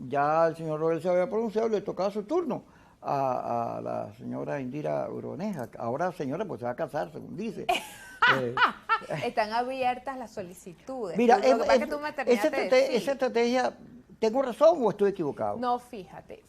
ya el señor Roel se había pronunciado, le tocaba su turno a la señora Indira Uroneja. Ahora, señora, pues se va a casar, según dice. Eh, Están abiertas las solicitudes. Mira, Lo que pasa es que tú me terminaste de decir. esa estrategia, ¿tengo razón o estoy equivocado? No, fíjate.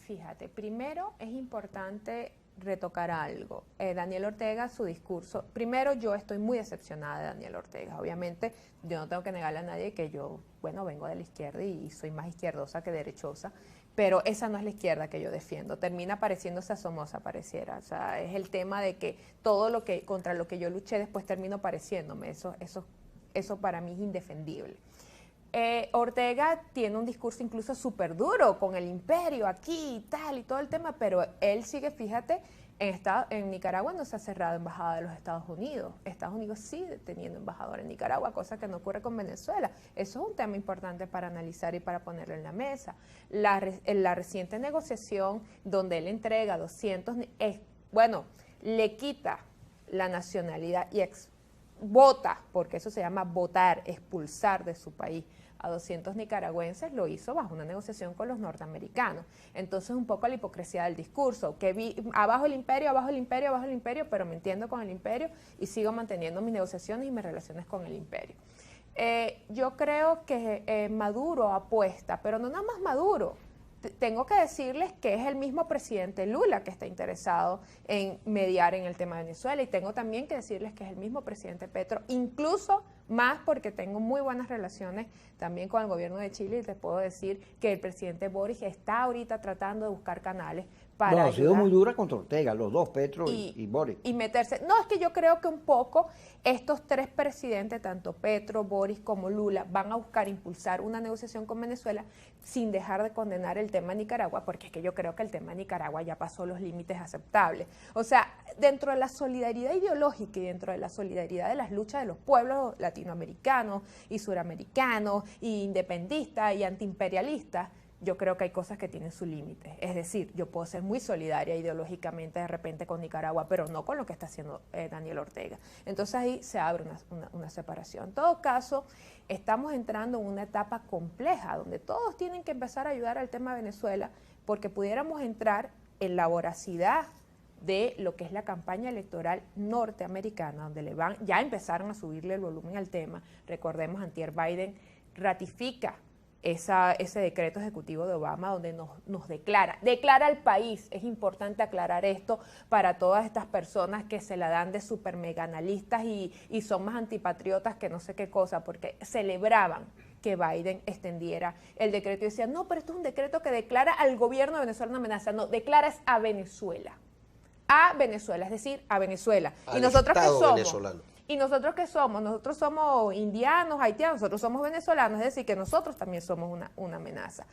Primero es importante retocar algo. Daniel Ortega, su discurso. Primero, yo estoy muy decepcionada de Daniel Ortega. Obviamente, yo no tengo que negarle a nadie que yo, bueno, vengo de la izquierda y soy más izquierdosa que derechosa, pero esa no es la izquierda que yo defiendo. Termina pareciéndose a Somoza, pareciera. O sea, es el tema de que todo lo que contra lo que yo luché después termino pareciéndome. Eso para mí es indefendible. Ortega tiene un discurso incluso súper duro con el imperio aquí y tal y todo el tema, pero él sigue, fíjate, en Nicaragua no se ha cerrado embajada de los Estados Unidos. Estados Unidos sigue teniendo embajador en Nicaragua, cosa que no ocurre con Venezuela. Eso es un tema importante para analizar y para ponerlo en la mesa. La reciente negociación donde él entrega 200, le quita la nacionalidad y vota, porque eso se llama votar, expulsar de su país a 200 nicaragüenses, lo hizo bajo una negociación con los norteamericanos. Entonces, un poco la hipocresía del discurso, que vi abajo el imperio, abajo el imperio, abajo el imperio, pero me entiendo con el imperio y sigo manteniendo mis negociaciones y mis relaciones con el imperio. Yo creo que Maduro apuesta, pero no nada más Maduro. Tengo que decirles que es el mismo presidente Lula que está interesado en mediar en el tema de Venezuela, y tengo también que decirles que es el mismo presidente Petro, incluso más porque tengo muy buenas relaciones también con el gobierno de Chile, y les puedo decir que el presidente Boric está ahorita tratando de buscar canales para No, ha sido ayudar. muy dura contra Ortega, los dos, Petro y Boric. Y meterse. No, es que yo creo que un poco estos tres presidentes, tanto Petro, Boric como Lula, van a buscar impulsar una negociación con Venezuela sin dejar de condenar el tema de Nicaragua, porque es que yo creo que el tema de Nicaragua ya pasó los límites aceptables. O sea, dentro de la solidaridad ideológica y dentro de la solidaridad de las luchas de los pueblos latinoamericanos y suramericanos y independistas y antiimperialistas, yo creo que hay cosas que tienen su límite. Es decir, yo puedo ser muy solidaria ideológicamente de repente con Nicaragua, pero no con lo que está haciendo Daniel Ortega. Entonces ahí se abre una separación. En todo caso, estamos entrando en una etapa compleja donde todos tienen que empezar a ayudar al tema de Venezuela, porque pudiéramos entrar en la voracidad de lo que es la campaña electoral norteamericana, donde ya empezaron a subirle el volumen al tema. Recordemos, antier Biden ratifica ese decreto ejecutivo de Obama donde nos declara al país. Es importante aclarar esto para todas estas personas que se la dan de super mega analistas y son más antipatriotas que no sé qué cosa, porque celebraban que Biden extendiera el decreto y decían, no, pero esto es un decreto que declara al gobierno de Venezuela una amenaza. No, declaras a Venezuela, es decir, a Venezuela. Al ¿Y nosotros qué Estado somos? venezolano. ¿Y nosotros qué somos? Nosotros somos indianos, haitianos, nosotros somos venezolanos, es decir, que nosotros también somos una amenaza.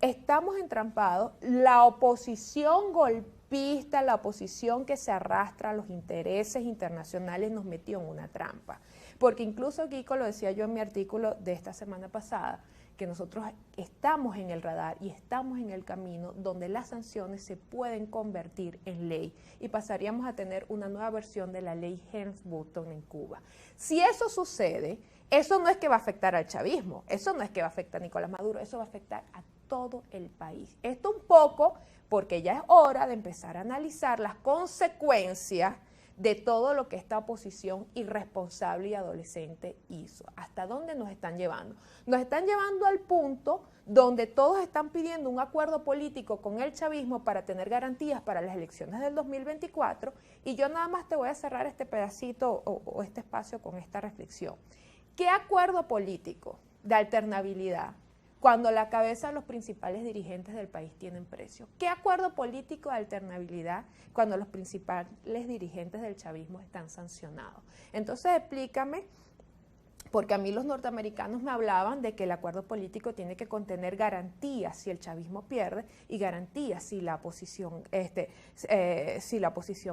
Estamos entrampados, la oposición golpista, la oposición que se arrastra a los intereses internacionales nos metió en una trampa. Porque incluso, Kiko, lo decía yo en mi artículo de esta semana pasada, que nosotros estamos en el radar y estamos en el camino donde las sanciones se pueden convertir en ley y pasaríamos a tener una nueva versión de la ley Helms-Burton en Cuba. Si eso sucede, eso no es que va a afectar al chavismo, eso no es que va a afectar a Nicolás Maduro, eso va a afectar a todo el país. Esto un poco porque ya es hora de empezar a analizar las consecuencias de todo lo que esta oposición irresponsable y adolescente hizo. ¿Hasta dónde nos están llevando? Nos están llevando al punto donde todos están pidiendo un acuerdo político con el chavismo para tener garantías para las elecciones del 2024, y yo nada más te voy a cerrar este pedacito o este espacio con esta reflexión. ¿Qué acuerdo político de alternabilidad cuando la cabeza de los principales dirigentes del país tienen precio? ¿Qué acuerdo político de alternabilidad cuando los principales dirigentes del chavismo están sancionados? Entonces explícame, porque a mí los norteamericanos me hablaban de que el acuerdo político tiene que contener garantías si el chavismo pierde y garantías si la oposición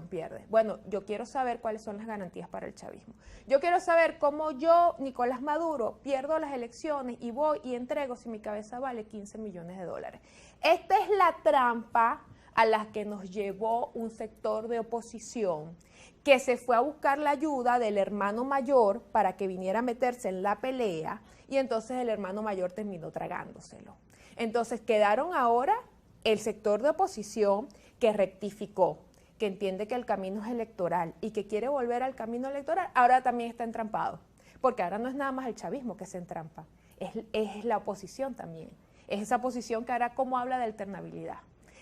pierde. Bueno, yo quiero saber cuáles son las garantías para el chavismo. Yo quiero saber cómo yo, Nicolás Maduro, pierdo las elecciones y voy y entrego si mi cabeza vale 15 millones de dólares. Esta es la trampa a la que nos llevó un sector de oposición que se fue a buscar la ayuda del hermano mayor para que viniera a meterse en la pelea, y entonces el hermano mayor terminó tragándoselo. Entonces quedaron ahora el sector de oposición que rectificó, que entiende que el camino es electoral y que quiere volver al camino electoral, ahora también está entrampado, porque ahora no es nada más el chavismo que se entrampa, es la oposición también, es esa oposición que ahora cómo habla de alternabilidad.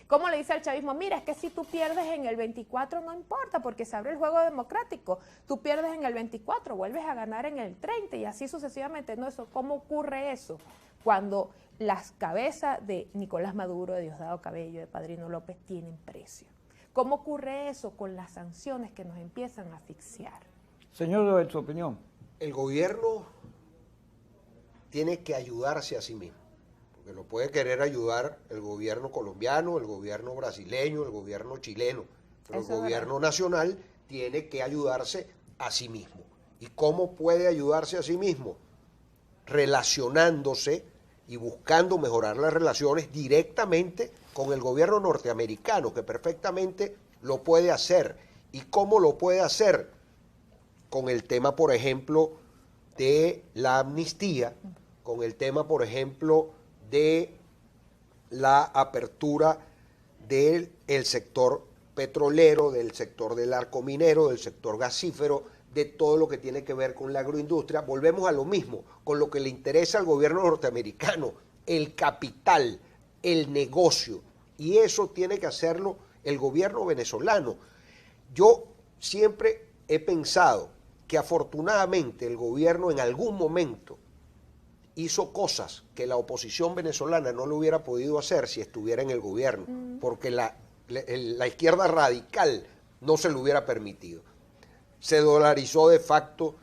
¿Cómo le dice al chavismo? Mira, es que si tú pierdes en el 24 no importa porque se abre el juego democrático. Tú pierdes en el 24, vuelves a ganar en el 30 y así sucesivamente. No, eso, ¿cómo ocurre eso? Cuando las cabezas de Nicolás Maduro, de Diosdado Cabello, de Padrino López tienen precio. ¿Cómo ocurre eso con las sanciones que nos empiezan a asfixiar? Señor, su opinión. El gobierno tiene que ayudarse a sí mismo. Porque no puede querer ayudar el gobierno colombiano, el gobierno brasileño, el gobierno chileno, pero Eso el gobierno nacional tiene que ayudarse a sí mismo. ¿Y cómo puede ayudarse a sí mismo? Relacionándose y buscando mejorar las relaciones directamente con el gobierno norteamericano, que perfectamente lo puede hacer. ¿Y cómo lo puede hacer? Con el tema, por ejemplo, de la amnistía, con el tema, por ejemplo, de la apertura del sector petrolero, del sector del arco minero, del sector gasífero, de todo lo que tiene que ver con la agroindustria. Volvemos a lo mismo, con lo que le interesa al gobierno norteamericano, el capital, el negocio, y eso tiene que hacerlo el gobierno venezolano. Yo siempre he pensado que afortunadamente el gobierno en algún momento hizo cosas que la oposición venezolana no lo hubiera podido hacer si estuviera en el gobierno, porque la izquierda radical no se lo hubiera permitido. Se dolarizó de facto,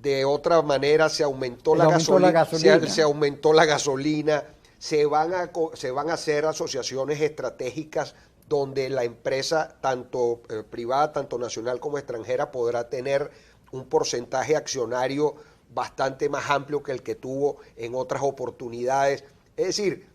de otra manera se aumentó la gasolina, se aumentó la gasolina, se van a hacer asociaciones estratégicas donde la empresa, tanto privada, tanto nacional como extranjera, podrá tener un porcentaje accionario bastante más amplio que el que tuvo en otras oportunidades. Es decir,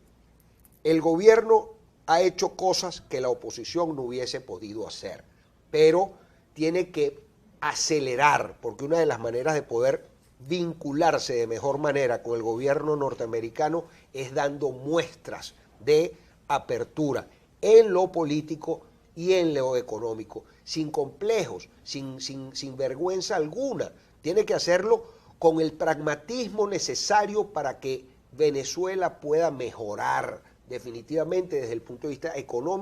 el gobierno ha hecho cosas que la oposición no hubiese podido hacer, pero tiene que acelerar, porque una de las maneras de poder vincularse de mejor manera con el gobierno norteamericano es dando muestras de apertura en lo político y en lo económico, sin complejos, sin vergüenza alguna. Tiene que hacerlo con el pragmatismo necesario para que Venezuela pueda mejorar definitivamente desde el punto de vista económico.